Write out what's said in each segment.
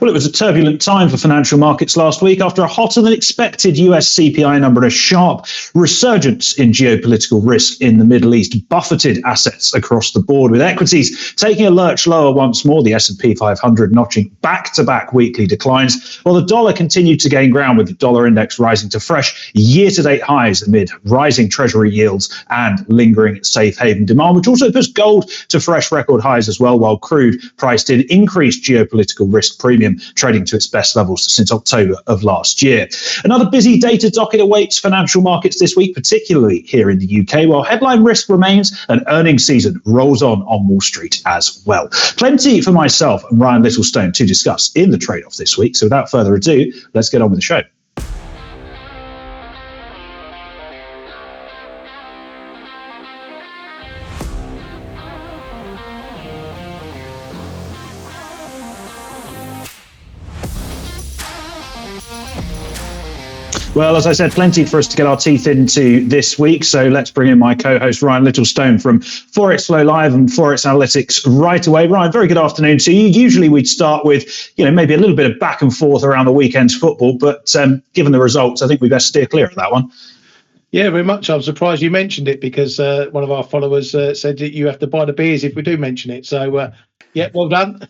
Well, it was a turbulent time for financial markets last week after a hotter than expected US CPI number and a sharp resurgence in geopolitical risk in the Middle East buffeted assets across the board, with equities taking a lurch lower once more, the S&P 500 notching back-to-back weekly declines, while the dollar continued to gain ground, with the dollar index rising to fresh year-to-date highs amid rising treasury yields and lingering safe haven demand, which also puts gold to fresh record highs as well, while crude priced in increased geopolitical risk premium, trading to its best levels since October of last year. Another busy data docket awaits financial markets this week, particularly here in the UK, while headline risk remains and earnings season rolls on Wall Street as well. Plenty for myself and Ryan Littlestone to discuss in the trade-off this week. So without further ado, let's get on with the show. Well, as I said, plenty for us to get our teeth into this week. So let's bring in my co-host, Ryan Littlestone from Forex Flow Live and Forex Analytics right away. Ryan, very good afternoon to you. Usually we'd start with, maybe a little bit of back and forth around the weekend's football, but given the results, I think we best steer clear of that one. Yeah, very much. I'm surprised you mentioned it because one of our followers said that you have to buy the beers if we do mention it. So, well done.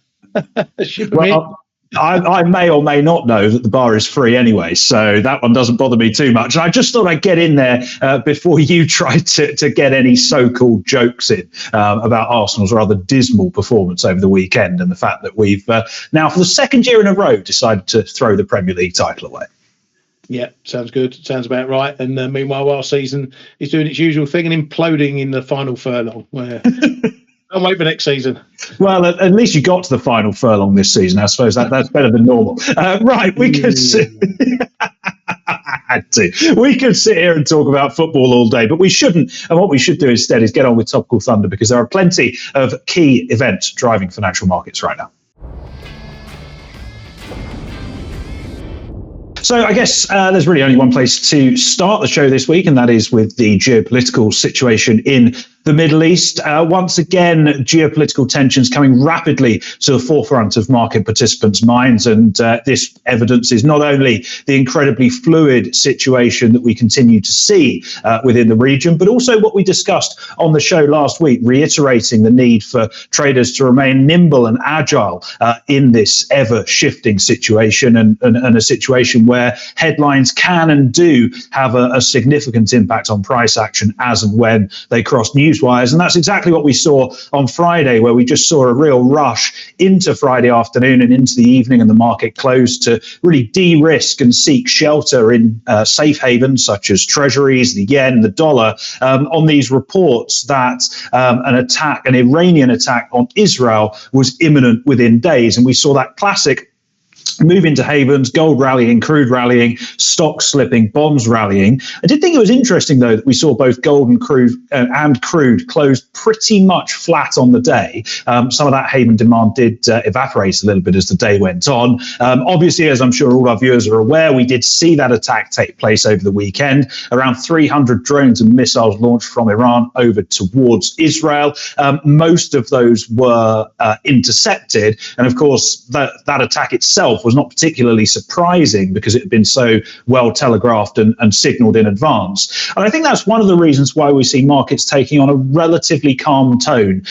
I may or may not know that the bar is free anyway, so that one doesn't bother me too much. And I just thought I'd get in there before you tried to get any so-called jokes in about Arsenal's rather dismal performance over the weekend and the fact that we've now, for the second year in a row, decided to throw the Premier League title away. Yeah, sounds good. Sounds about right. And meanwhile, our season is doing its usual thing and imploding in the final furlong. Where I'll wait for next season. Well, at least you got to the final furlong this season. I suppose that's better than normal. Right, we could sit. We could sit here and talk about football all day, but we shouldn't. And what we should do instead is get on with Topical Thunder, because there are plenty of key events driving financial markets right now. So I guess there's really only one place to start the show this week, and that is with the geopolitical situation in the Middle East. Once again, geopolitical tensions coming rapidly to the forefront of market participants' minds. And this evidences not only the incredibly fluid situation that we continue to see within the region, but also what we discussed on the show last week, reiterating the need for traders to remain nimble and agile in this ever-shifting situation, and a situation where headlines can and do have a significant impact on price action as and when they cross news wires. And that's exactly what we saw on Friday, where we just saw a real rush into Friday afternoon and into the evening, and the market closed to really de-risk and seek shelter in safe havens such as treasuries, the yen, the dollar, on these reports that an Iranian attack on Israel was imminent within days. And we saw that classic move into havens, gold rallying, crude rallying, stocks slipping, bonds rallying. I did think it was interesting, though, that we saw both gold and crude closed pretty much flat on the day. Some of that haven demand did evaporate a little bit as the day went on. Obviously, as I'm sure all our viewers are aware, we did see that attack take place over the weekend. Around 300 drones and missiles launched from Iran over towards Israel. Most of those were intercepted. And of course, that attack itself was not particularly surprising because it had been so well telegraphed and signaled in advance. And I think that's one of the reasons why we see markets taking on a relatively calm tone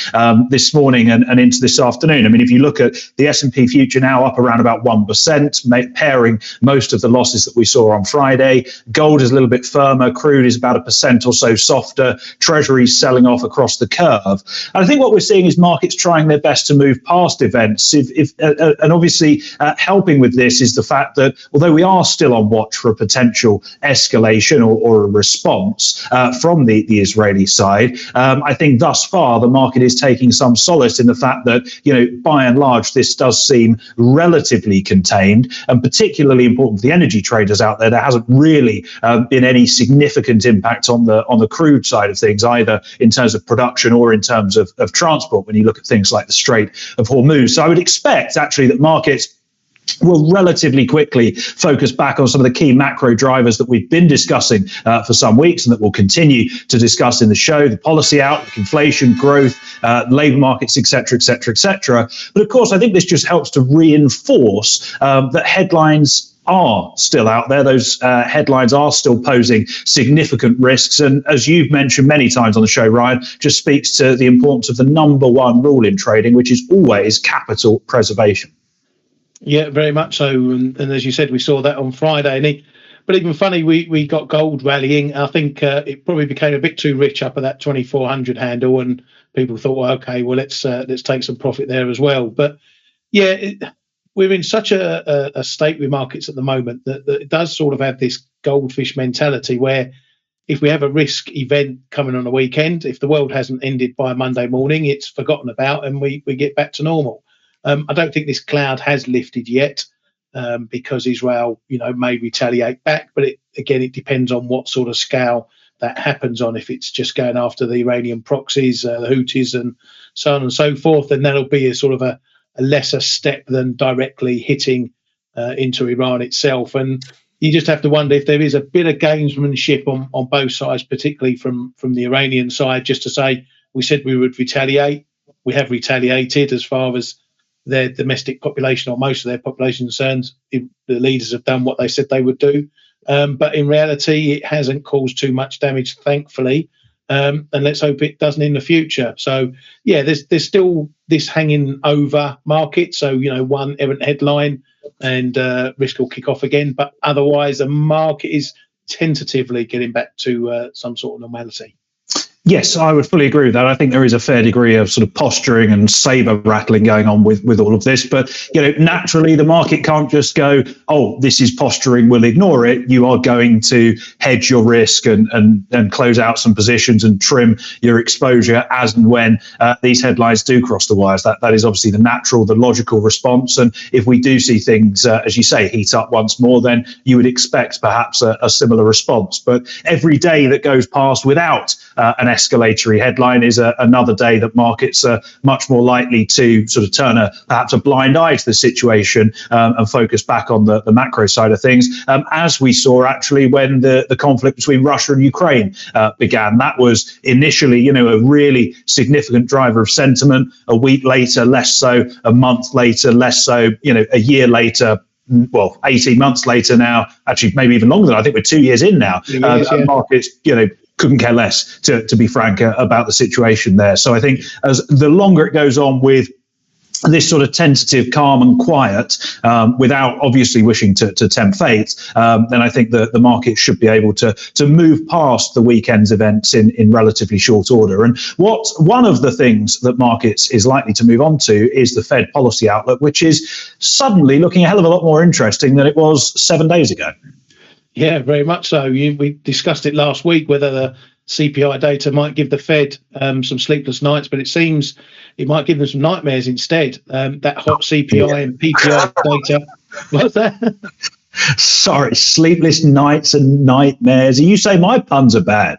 this morning and into this afternoon. I mean, if you look at the S&P future now up around about 1%, pairing most of the losses that we saw on Friday. Gold is a little bit firmer. Crude is about 1% or so softer. Treasuries selling off across the curve. And I think what we're seeing is markets trying their best to move past events. And obviously, helping with this is the fact that although we are still on watch for a potential escalation or a response from the Israeli side, I think thus far the market is taking some solace in the fact that, by and large, this does seem relatively contained, and particularly important for the energy traders out there. There hasn't really been any significant impact on the crude side of things, either in terms of production or in terms of transport, when you look at things like the Strait of Hormuz. So I would expect actually that markets we'll relatively quickly focus back on some of the key macro drivers that we've been discussing for some weeks and that we'll continue to discuss in the show: the policy outlook, inflation, growth, labour markets, etc., etc., etc. But of course, I think this just helps to reinforce that headlines are still out there. Those headlines are still posing significant risks. And as you've mentioned many times on the show, Ryan, just speaks to the importance of the number one rule in trading, which is always capital preservation. Yeah, very much so. And as you said, we saw that on Friday. But even funny, we got gold rallying. I think it probably became a bit too rich up at that 2,400 handle, and people thought, well, okay, well, let's take some profit there as well. But yeah, we're in such a state with markets at the moment that it does sort of have this goldfish mentality where if we have a risk event coming on a weekend, if the world hasn't ended by Monday morning, it's forgotten about and we get back to normal. I don't think this cloud has lifted yet because Israel, may retaliate back. But it depends on what sort of scale that happens on. If it's just going after the Iranian proxies, the Houthis, and so on and so forth, then that'll be a sort of a lesser step than directly hitting into Iran itself. And you just have to wonder if there is a bit of gamesmanship on both sides, particularly from the Iranian side, just to say, we said we would retaliate. We have retaliated as far as their domestic population, or most of their population, concerns. The leaders have done what they said they would do. But in reality, it hasn't caused too much damage, thankfully. And let's hope it doesn't in the future. So, yeah, there's still this hanging over market. So, one errant headline and risk will kick off again. But otherwise, the market is tentatively getting back to some sort of normality. Yes, I would fully agree with that. I think there is a fair degree of sort of posturing and saber rattling going on with all of this. But, naturally, the market can't just go, oh, this is posturing, we'll ignore it. You are going to hedge your risk and close out some positions and trim your exposure as and when these headlines do cross the wires. That is obviously the logical response. And if we do see things, as you say, heat up once more, then you would expect perhaps a similar response. But every day that goes past without an escalatory headline is another day that markets are much more likely to sort of turn perhaps a blind eye to the situation and focus back on the macro side of things, as we saw actually when the conflict between Russia and Ukraine began. That was initially, a really significant driver of sentiment. A week later, less so. A month later, less so. A year later, 18 months later now, actually maybe even longer than I think we're 2 years in now. Markets, couldn't care less, to be frank, about the situation there. So I think as the longer it goes on with this sort of tentative calm and quiet, without obviously wishing to tempt fate, then I think that the market should be able to move past the weekend's events in relatively short order. And one of the things that markets is likely to move on to is the Fed policy outlook, which is suddenly looking a hell of a lot more interesting than it was 7 days ago. Yeah, very much so. We discussed it last week, whether the CPI data might give the Fed some sleepless nights, but it seems it might give them some nightmares instead. That hot CPI and PPI data. What's that? Sorry, sleepless nights and nightmares. You say my puns are bad.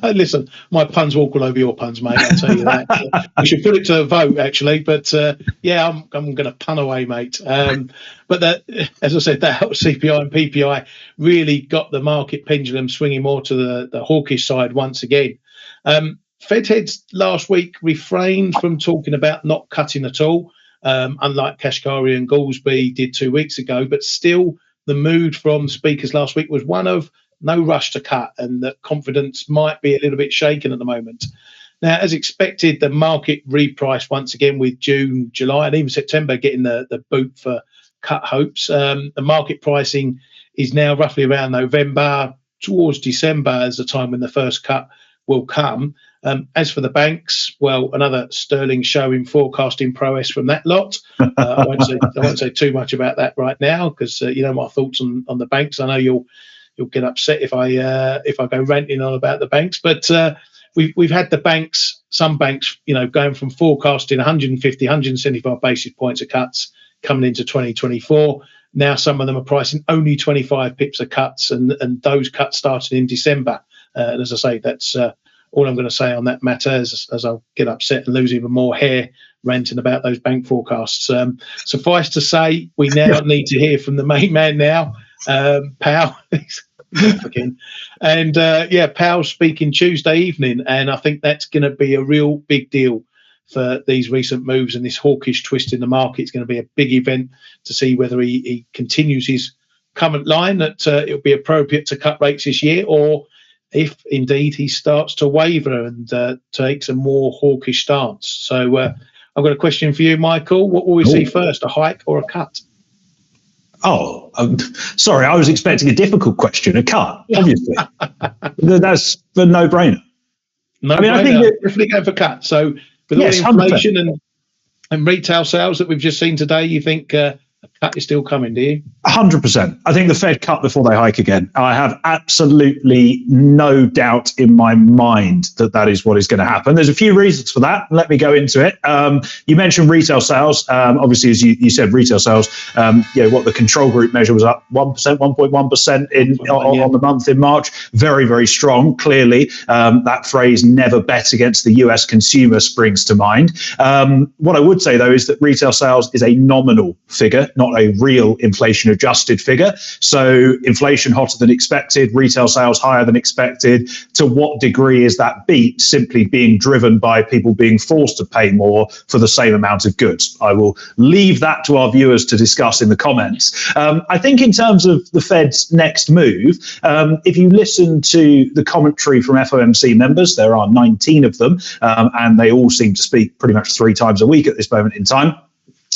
Listen, my puns walk all over your puns, mate. I'll tell you that. We should put it to a vote, actually. But I'm going to pun away, mate. But as I said, that CPI and PPI really got the market pendulum swinging more to the hawkish side once again. Fed heads last week refrained from talking about not cutting at all, unlike Kashkari and Goolsbee did 2 weeks ago. But still, the mood from speakers last week was one of no rush to cut, and that confidence might be a little bit shaken at the moment. Now, as expected, the market repriced once again with June, July, and even September getting the boot for cut hopes. The market pricing is now roughly around November, towards December as the time when the first cut will come. As for the banks, well, another sterling show in forecasting prowess from that lot. I won't say too much about that right now because my thoughts on the banks. I know you'll get upset if I go ranting on about the banks, but we've had the banks, some banks, going from forecasting 150, 175 basis points of cuts coming into 2024. Now some of them are pricing only 25 pips of cuts, and those cuts started in December. And as I say, that's all I'm going to say on that matter is, as I'll get upset and lose even more hair ranting about those bank forecasts. Suffice to say, we now need to hear from the main man now, Powell. Again. And Powell's speaking Tuesday evening, and I think that's going to be a real big deal for these recent moves and this hawkish twist in the market. It's going to be a big event to see whether he continues his current line that it'll be appropriate to cut rates this year, or if indeed he starts to waver and takes a more hawkish stance. So I've got a question for you, Michael. What will we see first, a hike or a cut? Oh, sorry, I was expecting a difficult question. A cut, obviously. That's a no-brainer. I think definitely go for cut. So with all the inflation and retail sales that we've just seen today, you think a cut is still coming, do you? 100%. I think the Fed cut before they hike again. I have absolutely no doubt in my mind that is what is going to happen. There's a few reasons for that. Let me go into it. You mentioned retail sales. Obviously, as you said, retail sales, what the control group measure was up 1%, 1.1% on the month in March. Very, very strong. Clearly, that phrase never bet against the US consumer springs to mind. What I would say, though, is that retail sales is a nominal figure, not a real inflation adjusted figure. So inflation hotter than expected, retail sales higher than expected. To what degree is that beat simply being driven by people being forced to pay more for the same amount of goods? I will leave that to our viewers to discuss in the comments. I think in terms of the Fed's next move, if you listen to the commentary from FOMC members, there are 19 of them, and they all seem to speak pretty much 3 times a week at this moment in time.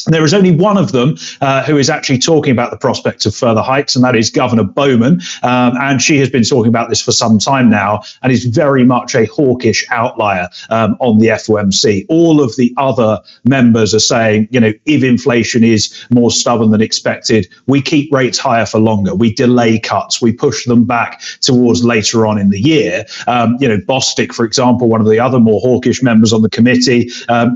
There is only one of them who is actually talking about the prospect of further hikes, and that is Governor Bowman. And she has been talking about this for some time now and is very much a hawkish outlier on the FOMC. All of the other members are saying, if inflation is more stubborn than expected, we keep rates higher for longer. We delay cuts. We push them back towards later on in the year. Bostic, for example, one of the other more hawkish members on the committee,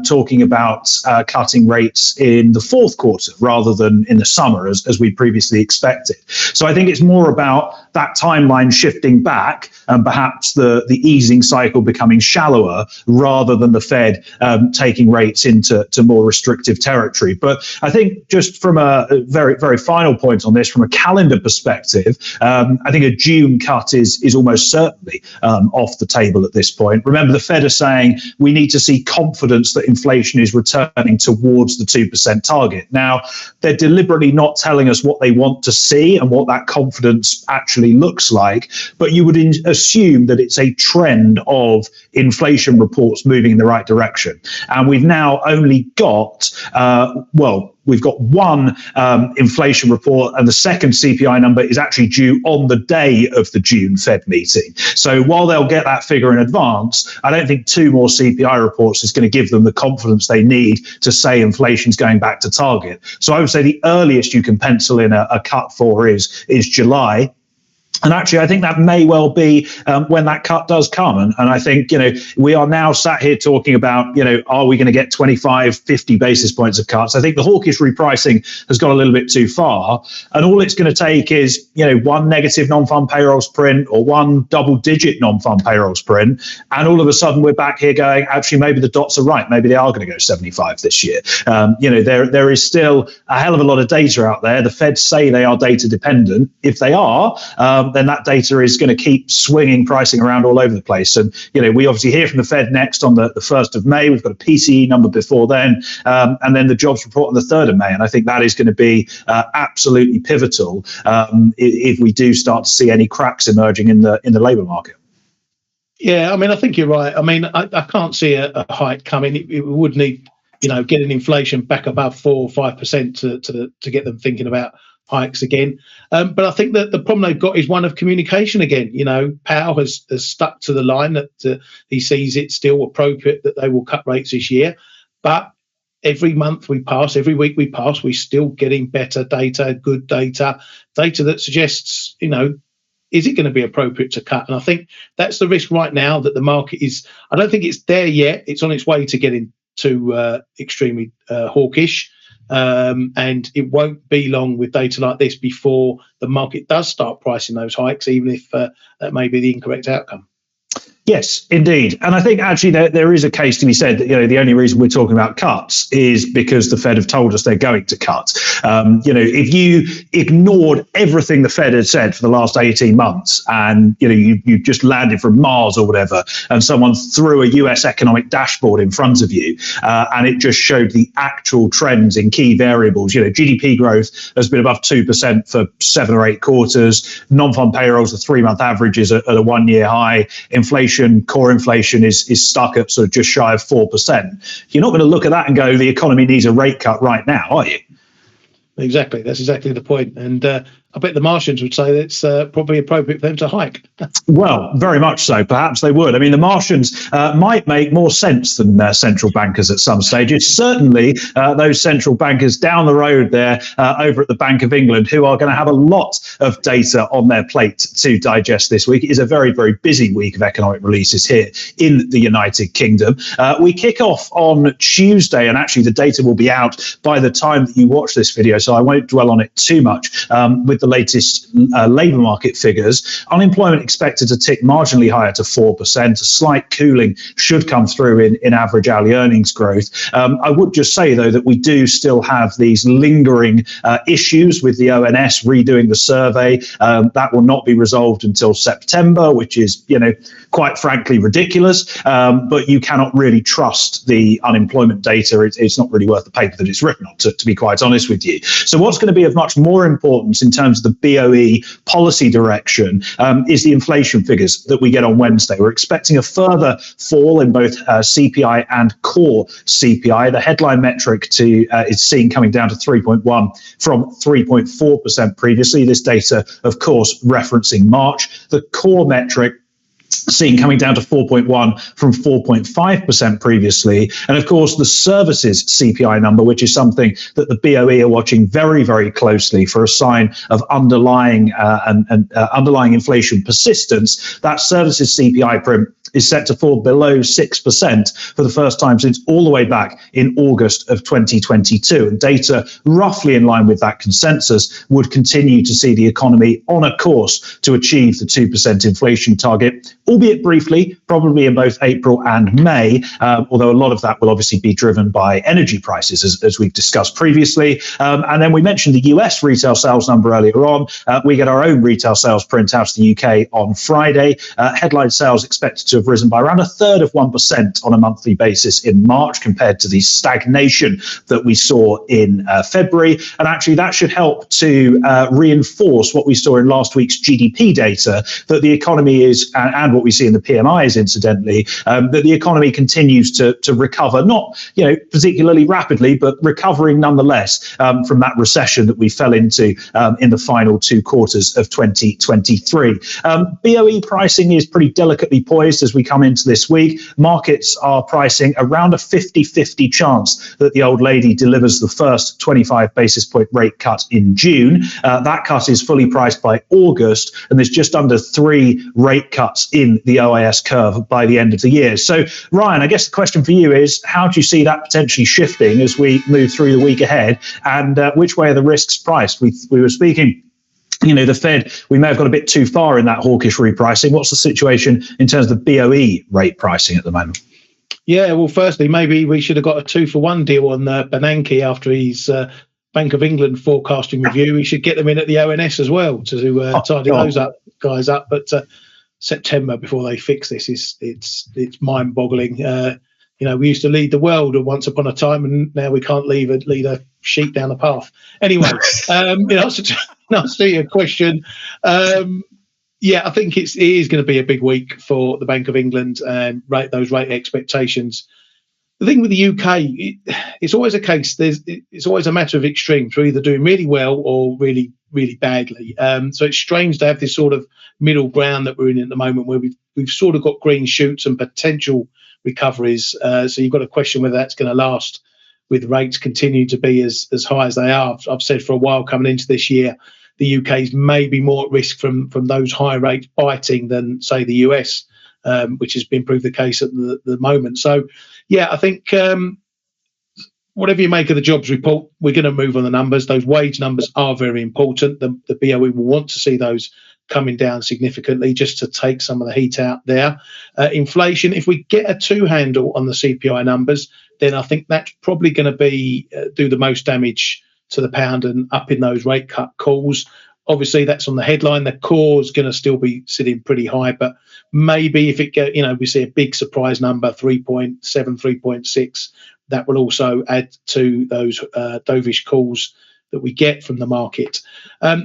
talking about cutting rates in the fourth quarter rather than in the summer as we previously expected. So I think it's more about that timeline shifting back and perhaps the easing cycle becoming shallower rather than the Fed taking rates into more restrictive territory. But I think just from a very, very final point on this, from a calendar perspective, I think a June cut is almost certainly off the table at this point. Remember, the Fed are saying we need to see confidence that inflation is returning towards the 2% target. Now, they're deliberately not telling us what they want to see and what that confidence actually looks like, but you would assume that it's a trend of inflation reports moving in the right direction. And we've now only got, we've got one inflation report, and the second CPI number is actually due on the day of the June Fed meeting. So while they'll get that figure in advance, I don't think 2 more CPI reports is going to give them the confidence they need to say inflation's going back to target. So I would say the earliest you can pencil in a cut for is July. And actually, I think that may well be when that cut does come. And I think, we are now sat here talking about, are we going to get 25, 50 basis points of cuts? I think the hawkish repricing has gone a little bit too far. And all it's going to take is, one negative non-farm payrolls print or one double-digit non-farm payrolls print. And all of a sudden, we're back here going, actually, maybe the dots are right. Maybe they are going to go 75 this year. There is still a hell of a lot of data out there. The Feds say they are data dependent. If they are, then that data is going to keep swinging pricing around all over the place. And, we obviously hear from the Fed next on the 1st of May. We've got a PCE number before then, and then the jobs report on the 3rd of May. And I think that is going to be absolutely pivotal if we do start to see any cracks emerging in the labour market. Yeah, I think you're right. I can't see a hike coming. It would need, getting inflation back above 4 or 5% to get them thinking about hikes again. But I think that the problem they've got is one of communication again. Powell has stuck to the line that he sees it still appropriate that they will cut rates this year. But every month we pass, every week we pass, we're still getting better data, good data that suggests, is it going to be appropriate to cut? And I think that's the risk right now that the market is, I don't think it's there yet. It's on its way to getting to extremely hawkish. And it won't be long with data like this before the market does start pricing those hikes, even if that may be the incorrect outcome. Yes, indeed. And I think actually there is a case to be said that, the only reason we're talking about cuts is because the Fed have told us they're going to cut. If you ignored everything the Fed had said for the last 18 months and, you just landed from Mars or whatever, and someone threw a US economic dashboard in front of you and it just showed the actual trends in key variables, GDP growth has been above 2% for 7 or 8 quarters. Non-farm payrolls, the 3-month average is at a 1-year high. Core inflation is stuck at sort of just shy of 4%. You're not going to look at that and go, the economy needs a rate cut right now, are you? Exactly. That's exactly the point. And I bet the Martians would say that it's probably appropriate for them to hike. Well, very much so. Perhaps they would. I mean, the Martians might make more sense than central bankers at some stages. Certainly, those central bankers down the road there over at the Bank of England, who are going to have a lot of data on their plate to digest this week. It is a very, very busy week of economic releases here in the United Kingdom. We kick off on Tuesday, and actually the data will be out by the time that you watch this video, so I won't dwell on it too much. With the latest labour market figures, unemployment expected to tick marginally higher to 4%. A slight cooling should come through in average hourly earnings growth. I would just say, though, that we do still have these lingering issues with the ONS redoing the survey. That will not be resolved until September, which is, quite frankly, ridiculous. But you cannot really trust the unemployment data. It's not really worth the paper that it's written on, to be quite honest with you. So what's going to be of much more importance in terms of the BOE policy direction is the inflation figures that we get on Wednesday. We're expecting a further fall in both CPI and core CPI. The headline metric is seen coming down to 3.1 from 3.4% previously. This data, of course, referencing March. The core metric seen coming down to 4.1 from 4.5% previously. And of course, the services CPI number, which is something that the BOE are watching very, very closely for a sign of underlying underlying inflation persistence. That services CPI print is set to fall below 6% for the first time since all the way back in August of 2022. And data roughly in line with that consensus would continue to see the economy on a course to achieve the 2% inflation target, albeit briefly, probably in both April and May, although a lot of that will obviously be driven by energy prices, as we've discussed previously. And then we mentioned the US retail sales number earlier on. We get our own retail sales print out of the UK on Friday. Headline sales expected to have risen by around 1/3 on a monthly basis in March compared to the stagnation that we saw in February. And actually that should help to reinforce what we saw in last week's GDP data, that the economy is, and what we see in the PMIs incidentally, that the economy continues to recover, not particularly rapidly, but recovering nonetheless from that recession that we fell into in the final 2 quarters of 2023. BOE pricing is pretty delicately poised as we come into this week. Markets are pricing around a 50-50 chance that the old lady delivers the first 25 basis point rate cut in June. That cut is fully priced by August, and there's just under 3 rate cuts in the OIS curve by the end of the year. So, Ryan, I guess the question for you is, how do you see that potentially shifting as we move through the week ahead, and which way are the risks priced? We were speaking, the Fed, we may have got a bit too far in that hawkish repricing. What's the situation in terms of the BOE rate pricing at the moment? Yeah, well, firstly, maybe we should have got a 2-for-1 deal on Bernanke after his Bank of England forecasting review. We should get them in at the ONS as well to tidy those guys up. But September before they fix this it's mind-boggling. We used to lead the world once upon a time, and now we can't lead a sheep down a path. Anyway, answer your question. I think it is going to be a big week for the Bank of England and those rate expectations. The thing with the UK, it's always a case. It's always a matter of extremes. We're either doing really well or really, really badly. So it's strange to have this sort of middle ground that we're in at the moment, where we've sort of got green shoots and potential recoveries. So you've got to question whether that's going to last, with rates continue to be as high as they are. I've said for a while coming into this year, the UK is maybe more at risk from those high rates biting than, say, the US, which has been proved the case at the moment. So, I think whatever you make of the jobs report, we're going to move on the numbers. Those wage numbers are very important. The BOE will want to see those coming down significantly just to take some of the heat out there. Inflation, if we get a 2 handle on the CPI numbers, then I think that's probably going to be do the most damage to the pound and up in those rate cut calls. Obviously, that's on the headline. The core is going to still be sitting pretty high, but maybe if it we see a big surprise number, 3.7, 3.6, that will also add to those dovish calls that we get from the market.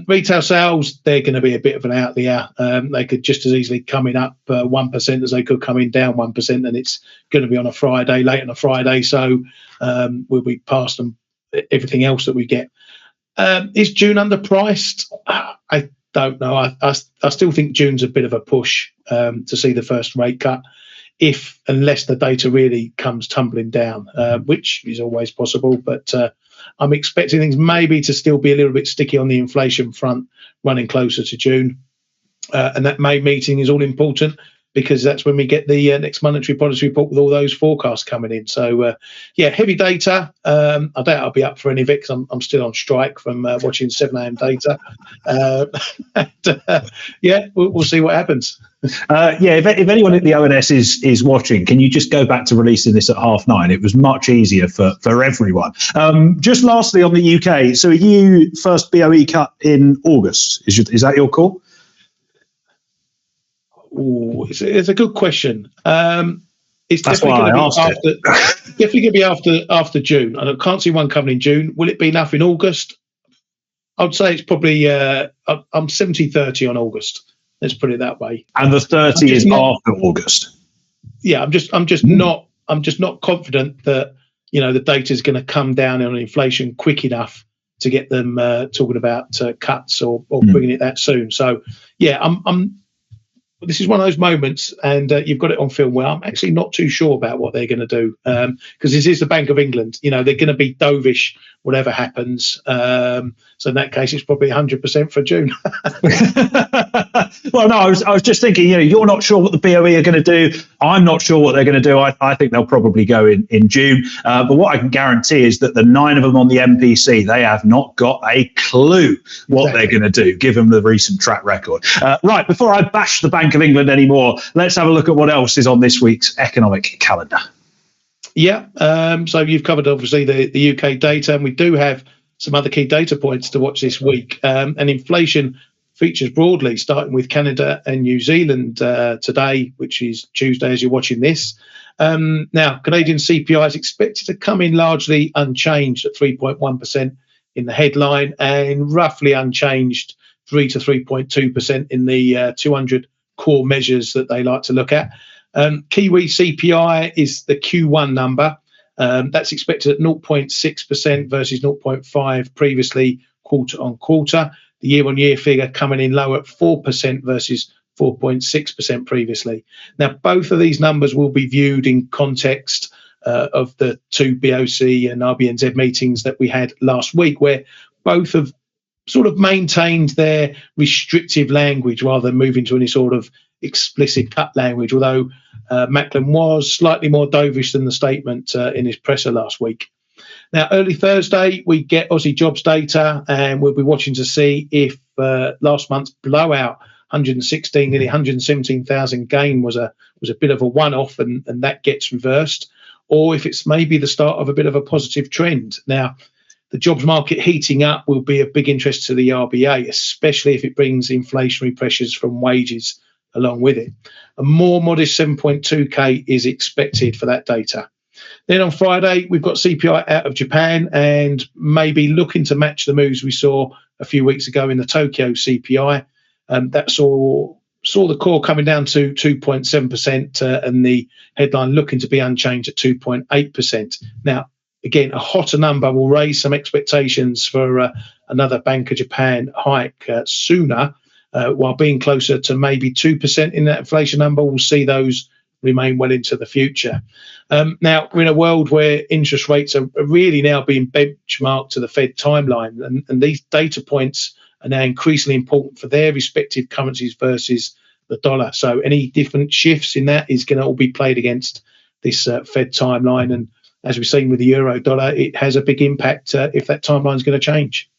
Retail sales, they're going to be a bit of an outlier. They could just as easily come in up 1% as they could come in down 1%, and it's going to be on a Friday, late on a Friday, so we'll be past them, everything else that we get. Is June underpriced? I don't know. I still think June's a bit of a push to see the first rate cut, unless the data really comes tumbling down, which is always possible. But I'm expecting things maybe to still be a little bit sticky on the inflation front, running closer to June. And that May meeting is all important, because that's when we get the next monetary policy report with all those forecasts coming in. So, heavy data. I doubt I'll be up for any of it because I'm still on strike from watching 7 a.m. data. We'll see what happens. If anyone at the ONS is watching, can you just go back to releasing this at 9:30? It was much easier for everyone. Just lastly on the UK, so are you first BOE cut in August? Is that your call? It's a good question. It's That's definitely why I asked it. Definitely going to be after June. And I can't see one coming in June. Will it be enough in August? I'd say it's probably. I'm 70-30 on August. Let's put it that way. And the 30 is after August. Yeah, I'm just not confident that the data is going to come down on inflation quick enough to get them talking about cuts or bringing it that soon. So this is one of those moments, and you've got it on film, where I'm actually not too sure about what they're going to do, because this is the Bank of England. They're going to be dovish whatever happens. So in that case, it's probably 100% for June. Well, no, I was just thinking, you're not sure what the BOE are going to do. I'm not sure what they're going to do. I think they'll probably go in June. But what I can guarantee is that the 9 of them on the MPC, they have not got a clue what they're going to do, given the recent track record. Right, before I bash the Bank of England anymore, let's have a look at what else is on this week's economic calendar. Yeah, so you've covered obviously the UK data, and we do have some other key data points to watch this week. And inflation features broadly, starting with Canada and New Zealand today, which is Tuesday as you're watching this. Now, Canadian CPI is expected to come in largely unchanged at 3.1% in the headline, and roughly unchanged 3 to 3.2% in the 200 core measures that they like to look at. Kiwi CPI is the Q1 number. That's expected at 0.6% versus 0.5% previously, quarter on quarter. The year-on-year figure coming in lower at 4% versus 4.6% previously. Now, both of these numbers will be viewed in context of the 2 BOC and RBNZ meetings that we had last week, where both have sort of maintained their restrictive language rather than moving to any sort of explicit cut language, although Macklin was slightly more dovish than the statement in his presser last week. Now, early Thursday, we get Aussie jobs data, and we'll be watching to see if last month's blowout, nearly 117,000 gain was a bit of a one-off, and that gets reversed, or if it's maybe the start of a bit of a positive trend. Now, the jobs market heating up will be of big interest to the RBA, especially if it brings inflationary pressures from wages along with it. A more modest 7.2k is expected for that data. Then on Friday, we've got CPI out of Japan, and maybe looking to match the moves we saw a few weeks ago in the Tokyo CPI. That saw the core coming down to 2.7% and the headline looking to be unchanged at 2.8%. Now, again, a hotter number will raise some expectations for another Bank of Japan hike sooner, while being closer to maybe 2% in that inflation number. We'll see those remain well into the future. Now, we're in a world where interest rates are really now being benchmarked to the Fed timeline, and these data points are now increasingly important for their respective currencies versus the dollar. So any different shifts in that is going to all be played against this Fed timeline. And as we've seen with the euro dollar, it has a big impact if that timeline is going to change.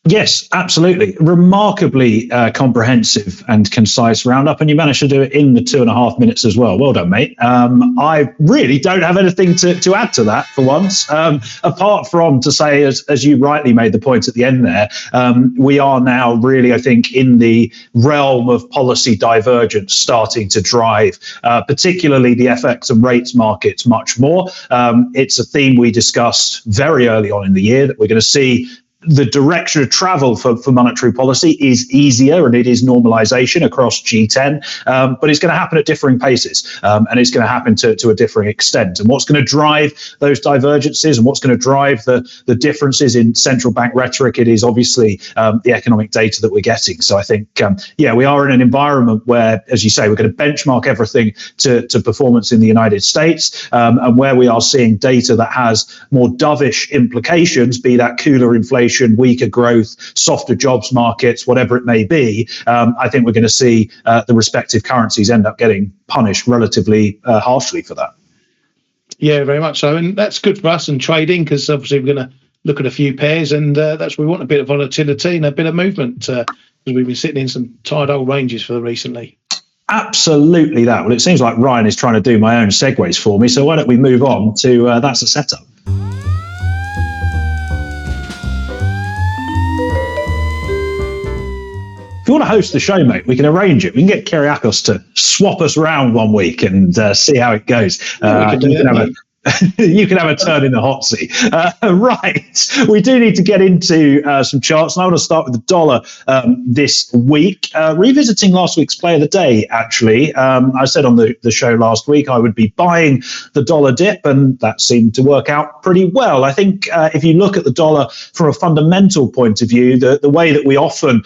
Yes, absolutely. Remarkably comprehensive and concise roundup, and you managed to do it in the 2.5 minutes as well. Well done, mate. I really don't have anything to add to that for once, apart from to say, as you rightly made the point at the end there, we are now really, I think, in the realm of policy divergence starting to drive, particularly the FX and rates markets much more. It's a theme we discussed very early on in the year that we're going to see the direction of travel for monetary policy is easier, and it is normalization across G10, but it's going to happen at differing paces, and it's going to happen to a differing extent. And what's going to drive those divergences and what's going to drive the differences in central bank rhetoric, it is obviously the economic data that we're getting. So I think, we are in an environment where, as you say, we're going to benchmark everything to performance in the United States, and where we are seeing data that has more dovish implications, be that cooler inflation, weaker growth, softer jobs markets, whatever it may be. I think we're going to see the respective currencies end up getting punished relatively harshly for that. Yeah, very much so. And that's good for us and trading, because obviously we're going to look at a few pairs, and that's we want a bit of volatility and a bit of movement, because we've been sitting in some tired old ranges for recently. Absolutely that. Well, it seems like Ryan is trying to do my own segues for me, so why don't we move on to That's a Setup. If you want to host the show, mate, we can arrange it. We can get Kyriakos to swap us around one week and see how it goes. You can have a turn in the hot seat. Right. We do need to get into some charts. And I want to start with the dollar this week. Revisiting last week's play of the day, actually. I said on the show last week I would be buying the dollar dip, and that seemed to work out pretty well. I think if you look at the dollar from a fundamental point of view, the way that we often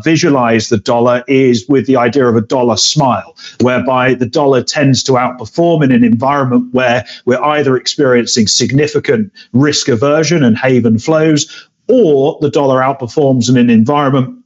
visualize the dollar is with the idea of a dollar smile, whereby the dollar tends to outperform in an environment where we're either experiencing significant risk aversion and haven flows, or the dollar outperforms in an environment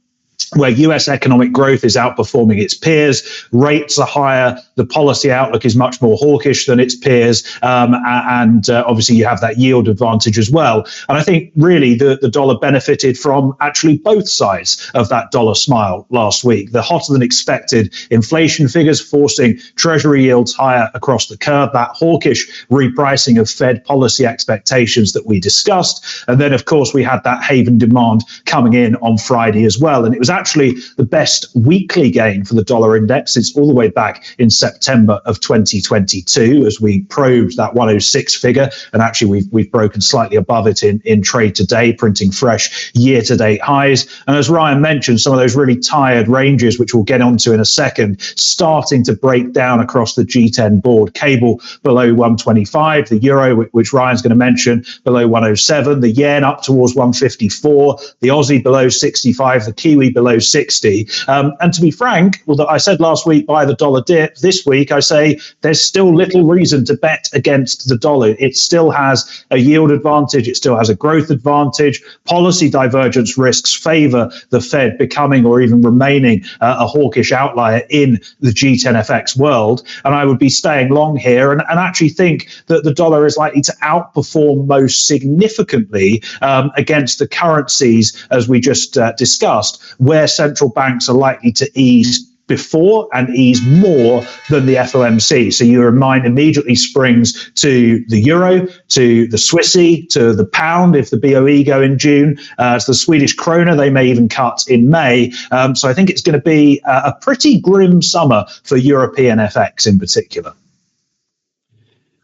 where US economic growth is outperforming its peers, rates are higher, the policy outlook is much more hawkish than its peers, and obviously you have that yield advantage as well. And I think really the dollar benefited from actually both sides of that dollar smile last week. The hotter than expected inflation figures forcing treasury yields higher across the curve, that hawkish repricing of Fed policy expectations that we discussed. And then, of course, we had that haven demand coming in on Friday as well. And it was actually the best weekly gain for the dollar index. It's all the way back in September of 2022 as we probed that 106 figure. And actually, we've broken slightly above it in trade today, printing fresh year-to-date highs. And as Ryan mentioned, some of those really tired ranges, which we'll get onto in a second, starting to break down across the G10 board. Cable below 125, the euro, which Ryan's going to mention, below 107, the yen up towards 154, the Aussie below 65, the Kiwi below 60. And to be frank, well, I said last week buy the dollar dip. This week I say there's still little reason to bet against the dollar. It still has a yield advantage. It still has a growth advantage. Policy divergence risks favor the Fed becoming or even remaining a hawkish outlier in the G10 FX world. And I would be staying long here and actually think that the dollar is likely to outperform most significantly against the currencies, as we just discussed, where central banks are likely to ease before and ease more than the FOMC. So your mind immediately springs to the euro, to the Swissy, to the pound if the BOE go in June, to the Swedish krona, they may even cut in May. So I think it's going to be a pretty grim summer for European FX in particular.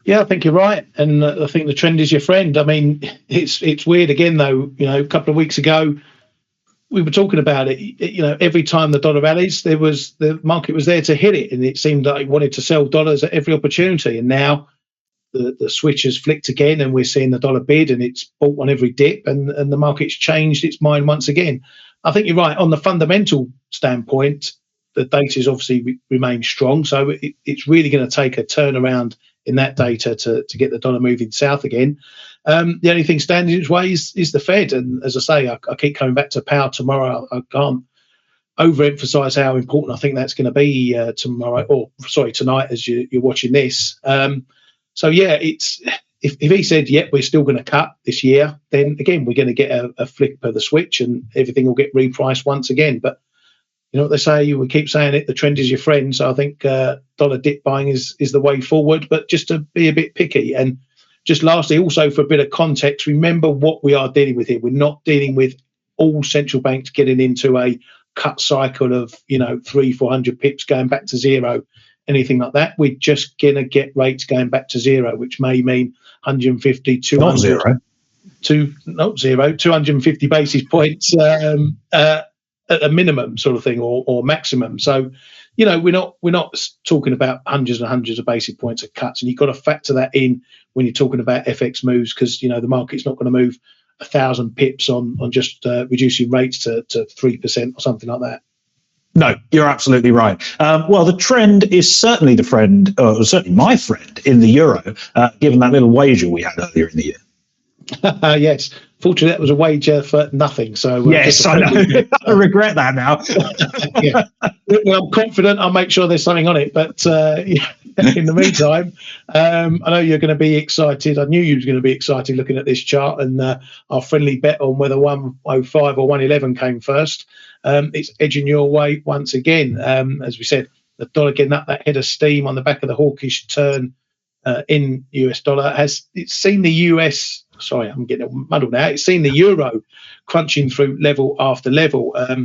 Yeah, I think you're right, and I think the trend is your friend. I mean, it's weird again, though. You know, a couple of weeks ago, we were talking about it. You know, every time the dollar rallies, the market was there to hit it, and it seemed like it wanted to sell dollars at every opportunity. And now the switch has flicked again, and we're seeing the dollar bid, and it's bought on every dip, and the market's changed its mind once again. I think you're right on the fundamental standpoint. The data is obviously remain strong, so it's really going to take a turnaround in that data to get the dollar moving south again. The only thing standing its way is the Fed. And as I say, I keep coming back to power tomorrow. I can't overemphasize how important I think that's going to be tonight as you're watching this. So yeah, if he said, "Yep, we're still going to cut this year," then again we're going to get a flip of the switch and everything will get repriced once again. But you know what they say, we keep saying it, the trend is your friend. So I think dollar dip buying is the way forward, but just to be a bit picky. And just lastly, also for a bit of context, remember what we are dealing with here. We're not dealing with all central banks getting into a cut cycle of 300-400 pips going back to zero, anything like that. We're just going to get rates going back to zero, which may mean 150, 200. Not zero. Not zero, 250 basis points at a minimum sort of thing, or maximum. So, we're not talking about hundreds and hundreds of basis points of cuts, and you've got to factor that in when you're talking about FX moves, because the market's not going to move 1,000 pips on just reducing rates to 3% or something like that. No, you're absolutely right. Well, the trend is certainly the friend, or certainly my friend in the euro, given that little wager we had earlier in the year. Yes. Fortunately, that was a wager for nothing. So yes, I know. I regret that now. Yeah. Well, I'm confident I'll make sure there's something on it. But in the meantime, I know you're going to be excited. I knew you were going to be excited looking at this chart, and our friendly bet on whether 105 or 111 came first. It's edging your way once again. As we said, the dollar getting up that head of steam on the back of the hawkish turn in US dollar. It's seen the US. Sorry, I'm getting muddled now. It's seen the euro crunching through level after level. Now,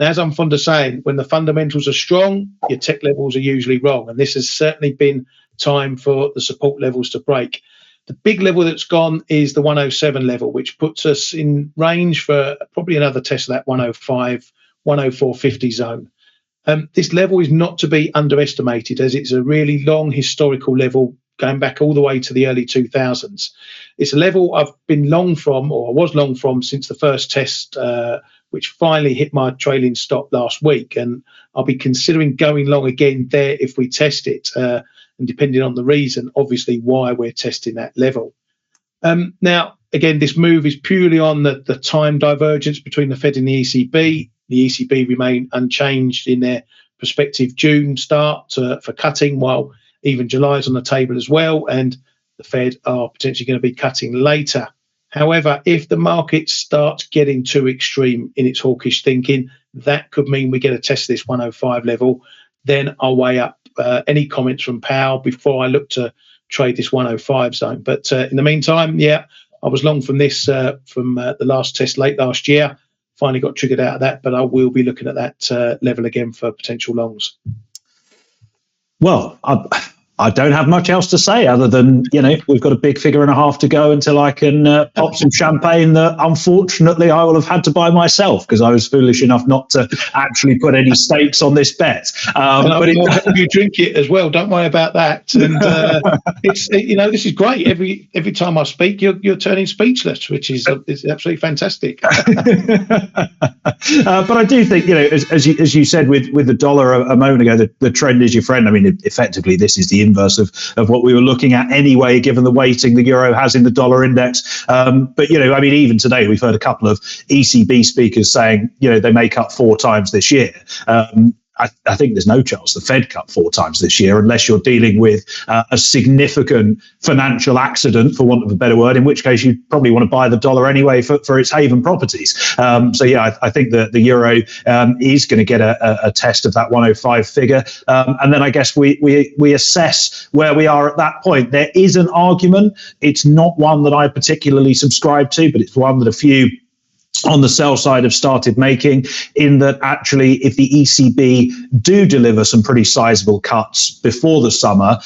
as I'm fond of saying, when the fundamentals are strong, your tech levels are usually wrong. And this has certainly been time for the support levels to break. The big level that's gone is the 107 level, which puts us in range for probably another test of that 105, 104.50 zone. This level is not to be underestimated, as it's a really long historical level going back all the way to the early 2000s. It's a level I've been long from, or I was long from, since the first test, which finally hit my trailing stop last week. And I'll be considering going long again there if we test it, and depending on the reason, obviously, why we're testing that level. Now, again, this move is purely on the time divergence between the Fed and the ECB. The ECB remain unchanged in their prospective June start for cutting, while even July's on the table as well, and the Fed are potentially going to be cutting later. However, if the market starts getting too extreme in its hawkish thinking, that could mean we get a test of this 105 level. Then I'll weigh up any comments from Powell before I look to trade this 105 zone. But in the meantime, I was long from this from the last test late last year. Finally got triggered out of that, but I will be looking at that level again for potential longs. Well, I don't have much else to say other than, we've got a big figure and a half to go until I can pop some champagne that unfortunately I will have had to buy myself because I was foolish enough not to actually put any stakes on this bet. But you drink it as well. Don't worry about that. And this is great. Every time I speak, you're turning speechless, which is absolutely fantastic. But I do think, as you said with the dollar a moment ago, the trend is your friend. I mean, effectively, this is the inverse of what we were looking at anyway, given the weighting the euro has in the dollar index. But, even today, we've heard a couple of ECB speakers saying, they may cut 4 times this year. I think there's no chance the Fed cut 4 times this year unless you're dealing with a significant financial accident, for want of a better word, in which case you probably want to buy the dollar anyway for its haven properties. I think that the euro is going to get a test of that 105 figure. And then I guess we assess where we are at that point. There is an argument. It's not one that I particularly subscribe to, but it's one that a few on the sell side have started making, in that actually if the ECB do deliver some pretty sizable cuts before the summer,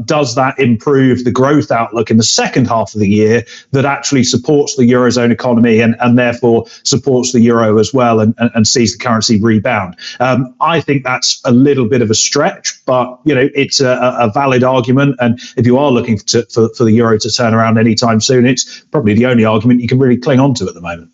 does that improve the growth outlook in the second half of the year that actually supports the Eurozone economy and therefore supports the euro as well and sees the currency rebound? I think that's a little bit of a stretch, but it's a valid argument. And if you are looking for the euro to turn around anytime soon, it's probably the only argument you can really cling on to at the moment.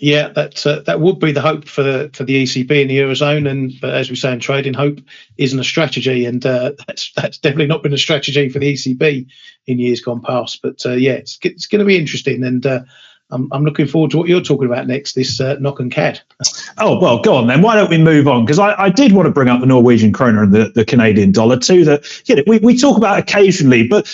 Yeah, that would be the hope for the ECB and the Eurozone. But as we say in trading, hope isn't a strategy, and that's definitely not been a strategy for the ECB in years gone past. But it's going to be interesting, and I'm looking forward to what you're talking about next, this knock and CAD. Oh, well, go on then. Why don't we move on? Because I did want to bring up the Norwegian kroner and the Canadian dollar too, that we talk about occasionally, but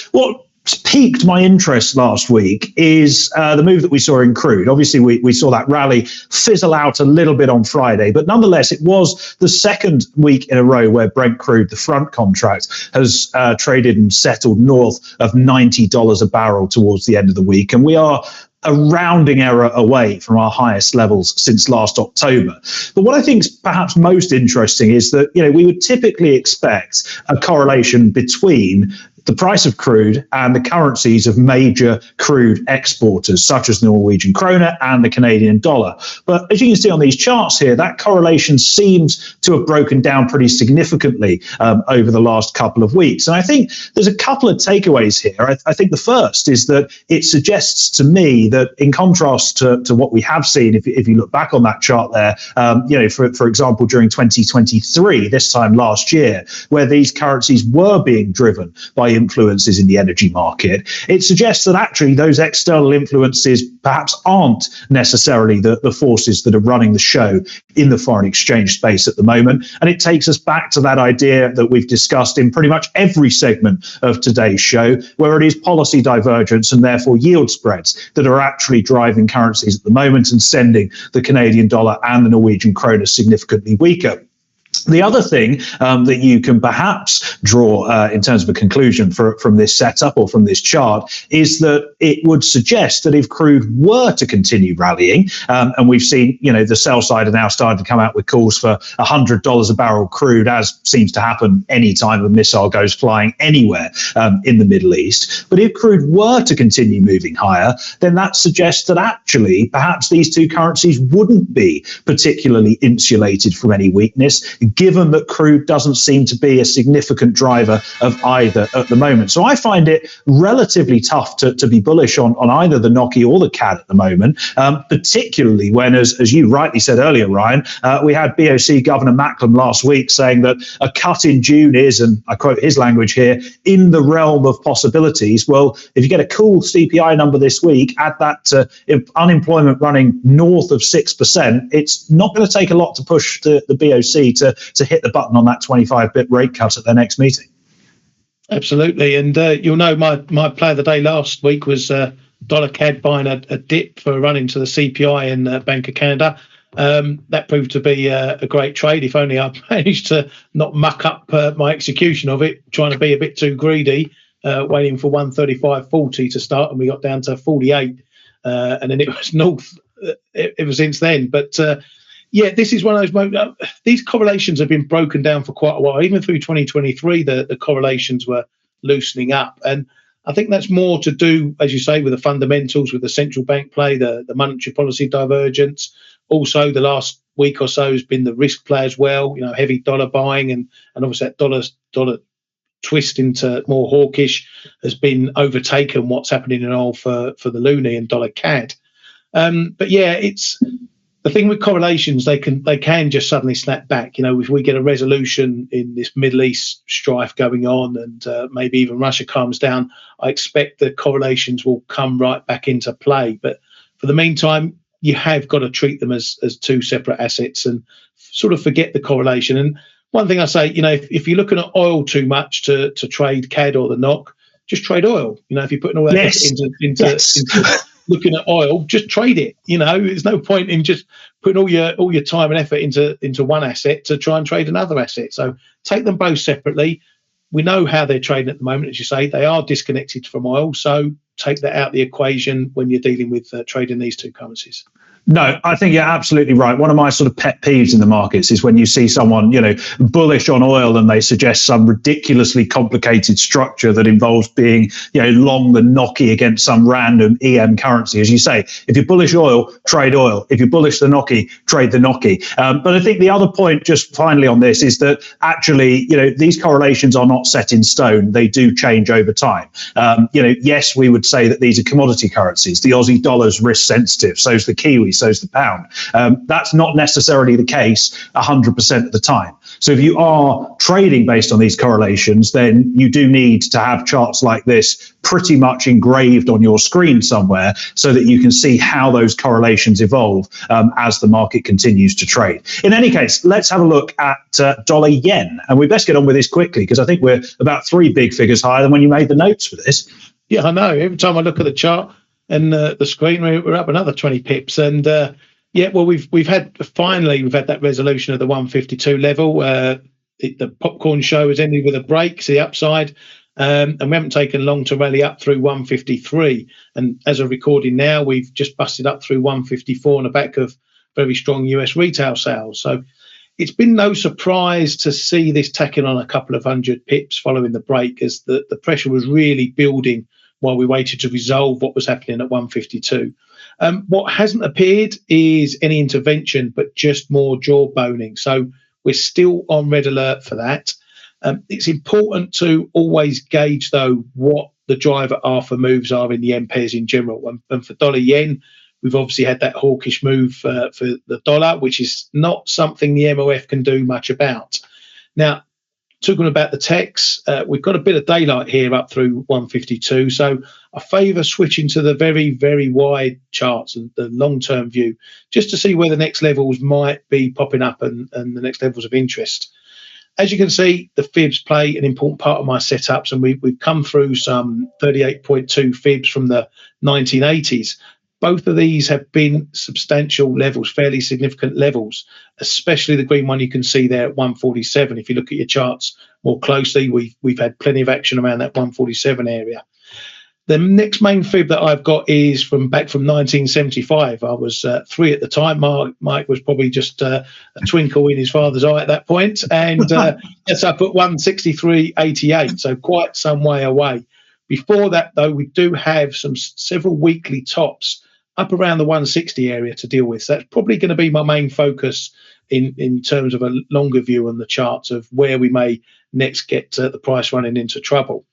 piqued my interest last week is the move that we saw in crude. Obviously, we saw that rally fizzle out a little bit on Friday, but nonetheless, it was the second week in a row where Brent crude, the front contract, has traded and settled north of $90 a barrel towards the end of the week. And we are a rounding error away from our highest levels since last October. But what I think is perhaps most interesting is that, we would typically expect a correlation between the price of crude and the currencies of major crude exporters, such as the Norwegian krone and the Canadian dollar. But as you can see on these charts here, that correlation seems to have broken down pretty significantly over the last couple of weeks. And I think there's a couple of takeaways here. I think the first is that it suggests to me that, in contrast to what we have seen, if you look back on that chart there, for example, during 2023, this time last year, where these currencies were being driven by influences in the energy market, it suggests that actually those external influences perhaps aren't necessarily the forces that are running the show in the foreign exchange space at the moment. And it takes us back to that idea that we've discussed in pretty much every segment of today's show, where it is policy divergence and therefore yield spreads that are actually driving currencies at the moment and sending the Canadian dollar and the Norwegian krone significantly weaker. The other thing that you can perhaps draw in terms of a conclusion from this setup or from this chart is that it would suggest that if crude were to continue rallying, and we've seen, the sell side are now starting to come out with calls for $100 a barrel crude, as seems to happen any time a missile goes flying anywhere in the Middle East. But if crude were to continue moving higher, then that suggests that actually perhaps these two currencies wouldn't be particularly insulated from any weakness, given that crude doesn't seem to be a significant driver of either at the moment. So I find it relatively tough to be bullish on either the NOK or the CAD at the moment, particularly when, as you rightly said earlier, Ryan, we had BOC Governor Macklem last week saying that a cut in June is, and I quote his language here, in the realm of possibilities. Well, if you get a cool CPI number this week, add that to unemployment running north of 6%, it's not going to take a lot to push the BOC to hit the button on that 25 bip rate cut at their next meeting. Absolutely. And you'll know my play of the day last week was dollar CAD buying a dip for a run into the CPI in Bank of Canada. That proved to be a great trade. If only I managed to not muck up my execution of it, trying to be a bit too greedy, waiting for 135.40 to start, and we got down to 48, and then it was north ever since then. But this is one of those moments. These correlations have been broken down for quite a while. Even through 2023, the correlations were loosening up. And I think that's more to do, as you say, with the fundamentals, with the central bank play, the monetary policy divergence. Also, the last week or so has been the risk play as well, heavy dollar buying. And obviously that dollar twist into more hawkish has been overtaken what's happening in oil for the loonie and dollar CAD. But it's the thing with correlations, they can just suddenly snap back. If we get a resolution in this Middle East strife going on, and maybe even Russia calms down, I expect the correlations will come right back into play. But for the meantime, you have got to treat them as two separate assets and sort of forget the correlation. And one thing I say, if you're looking at oil too much to trade CAD or the NOK, just trade oil. If you're putting all that effort into looking at oil, just trade it. There's no point in just putting all your time and effort into one asset to try and trade another asset. So take them both separately. We know how they're trading at the moment, as you say. They are disconnected from oil. So take that out of the equation when you're dealing with trading these two currencies. No, I think you're absolutely right. One of my sort of pet peeves in the markets is when you see someone, bullish on oil and they suggest some ridiculously complicated structure that involves being, long the NOK against some random EM currency. As you say, if you're bullish oil, trade oil. If you're bullish the NOK, trade the NOK. But I think the other point, just finally on this, is that actually, these correlations are not set in stone. They do change over time. Yes, we would say that these are commodity currencies. The Aussie dollar's risk sensitive. So's the Kiwi. So's the pound. That's not necessarily the case 100% of the time. So if you are trading based on these correlations, then you do need to have charts like this pretty much engraved on your screen somewhere so that you can see how those correlations evolve as the market continues to trade. In any case, let's have a look at dollar yen. And we best get on with this quickly because I think we're about 3 big figures higher than when you made the notes for this. Yeah, I know. Every time I look at the chart and the screen, we're up another 20 pips. And yeah, well, we've had that resolution of the 152 level. The popcorn show has ended with a break to the upside, and we haven't taken long to rally up through 153. And as of recording now, we've just busted up through 154 on the back of very strong US retail sales. So it's been no surprise to see this tacking on a couple of hundred pips following the break, as the pressure was really building while we waited to resolve what was happening at 152. What hasn't appeared is any intervention, but just more jawboning. So we're still on red alert for that. It's important to always gauge, though, what the driver alpha moves are in the M pairs in general. And for dollar yen, we've obviously had that hawkish move for the dollar, which is not something the MOF can do much about. Now, talking about the techs, we've got a bit of daylight here up through 152. So I favour switching to the very, very wide charts and the long-term view, just to see where the next levels might be popping up and the next levels of interest. As you can see, the fibs play an important part of my setups, and we've come through some 38.2 fibs from the 1980s. Both of these have been substantial levels, fairly significant levels, especially the green one you can see there at 147. If you look at your charts more closely, we've had plenty of action around that 147 area. The next main fib that I've got is back from 1975. I was 3 at the time. Mike was probably just a twinkle in his father's eye at that point. And yes, I put 163.88, so quite some way away. Before that, though, we do have several weekly tops up around the 160 area to deal with. So that's probably going to be my main focus in terms of a longer view on the charts of where we may next get the price running into trouble.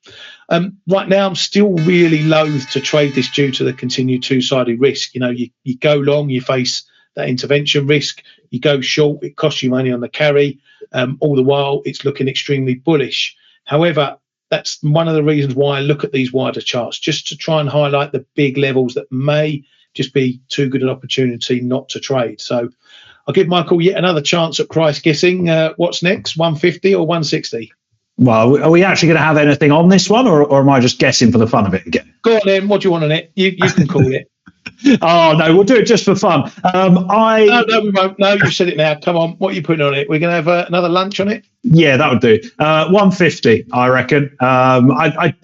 Right now, I'm still really loath to trade this due to the continued two-sided risk. You know, you go long, you face that intervention risk. You go short, it costs you money on the carry. All the while, it's looking extremely bullish. However, that's one of the reasons why I look at these wider charts, just to try and highlight the big levels that may just be too good an opportunity not to trade. So I'll give Michael yet another chance at price guessing. What's next, 150 or 160? Well, are we actually going to have anything on this one, or am I just guessing for the fun of it again? Go on then, what do you want on it? You can call it. Oh, no, we'll do it just for fun. No, we won't. No, you said it now. Come on, what are you putting on it? We're going to have another lunch on it? Yeah, that would do. 150, I reckon. I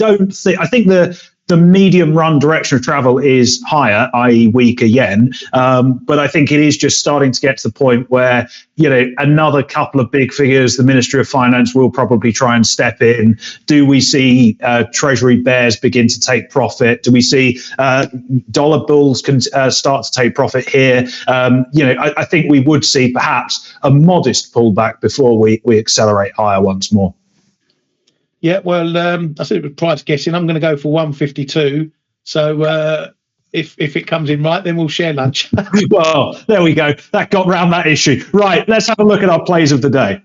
think the medium run direction of travel is higher, i.e. weaker yen. But I think it is just starting to get to the point where, you know, another couple of big figures, the Ministry of Finance will probably try and step in. Do we see Treasury bears begin to take profit? Do we see dollar bulls can start to take profit here? I think we would see perhaps a modest pullback before we accelerate higher once more. Yeah, well, I said it was price guessing. I'm going to go for 152. So if it comes in right, then we'll share lunch. Well, there we go. That got round that issue. Right, let's have a look at our plays of the day.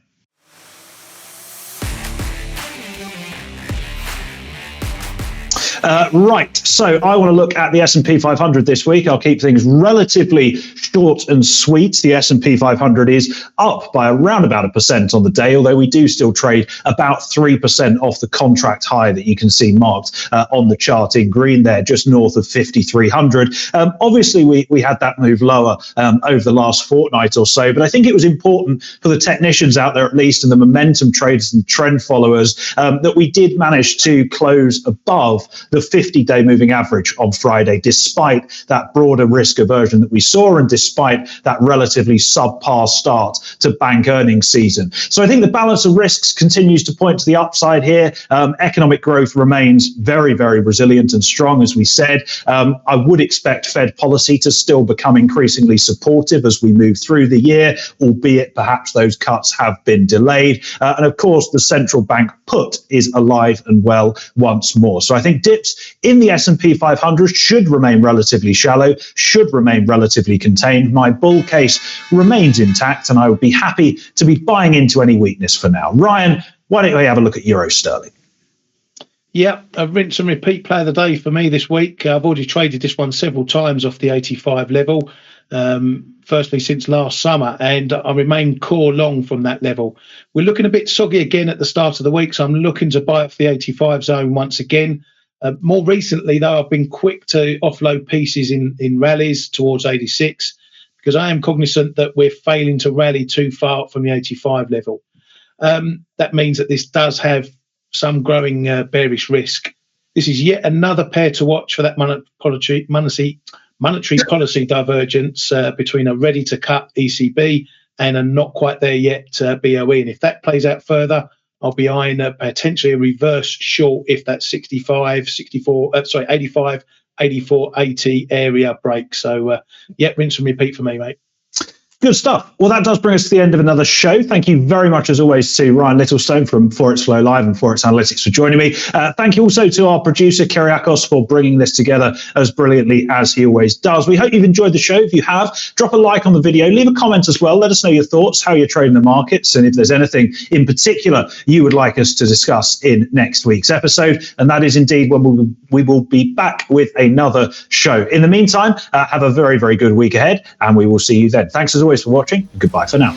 Right, so I want to look at the S&P 500 this week. I'll keep things relatively short and sweet. The S&P 500 is up by around about 1% on the day, although we do still trade about 3% off the contract high that you can see marked on the chart in green there, just north of 5,300. Obviously, we had that move lower over the last fortnight or so, but I think it was important for the technicians out there, at least, and the momentum traders and trend followers, that we did manage to close above the 50-day moving average on Friday, despite that broader risk aversion that we saw and despite that relatively subpar start to bank earnings season. So I think the balance of risks continues to point to the upside here. Economic growth remains very, very resilient and strong, as we said. I would expect Fed policy to still become increasingly supportive as we move through the year, albeit perhaps those cuts have been delayed. And of course, the central bank put is alive and well once more. So I think dips in the S&P 500 should remain relatively shallow, should remain relatively contained. My bull case remains intact, and I would be happy to be buying into any weakness for now. Ryan, why don't we have a look at Euro Sterling? Yeah, a rinse and repeat play of the day for me this week. I've already traded this one several times off the 85 level, firstly since last summer, and I remain core long from that level. We're looking a bit soggy again at the start of the week, so I'm looking to buy off the 85 zone once again. More recently, though, I've been quick to offload pieces in rallies towards 86 because I am cognizant that we're failing to rally too far from the 85 level. That means that this does have some growing bearish risk. This is yet another pair to watch for that monetary policy divergence between a ready-to-cut ECB and a not quite there yet BOE. And if that plays out further, I'll be eyeing potentially a reverse short if that 85, 84, 80 area breaks. So, rinse and repeat for me, mate. Good stuff. Well, that does bring us to the end of another show. Thank you very much, as always, to Ryan Littlestone from Forex Flow Live and Forex Analytics for joining me. Thank you also to our producer, Kyriakos, for bringing this together as brilliantly as he always does. We hope you've enjoyed the show. If you have, drop a like on the video, leave a comment as well. Let us know your thoughts, how you're trading the markets, and if there's anything in particular you would like us to discuss in next week's episode. And that is indeed when we will be back with another show. In the meantime, have a very, very good week ahead, and we will see you then. Thanks as always for watching. Goodbye for now.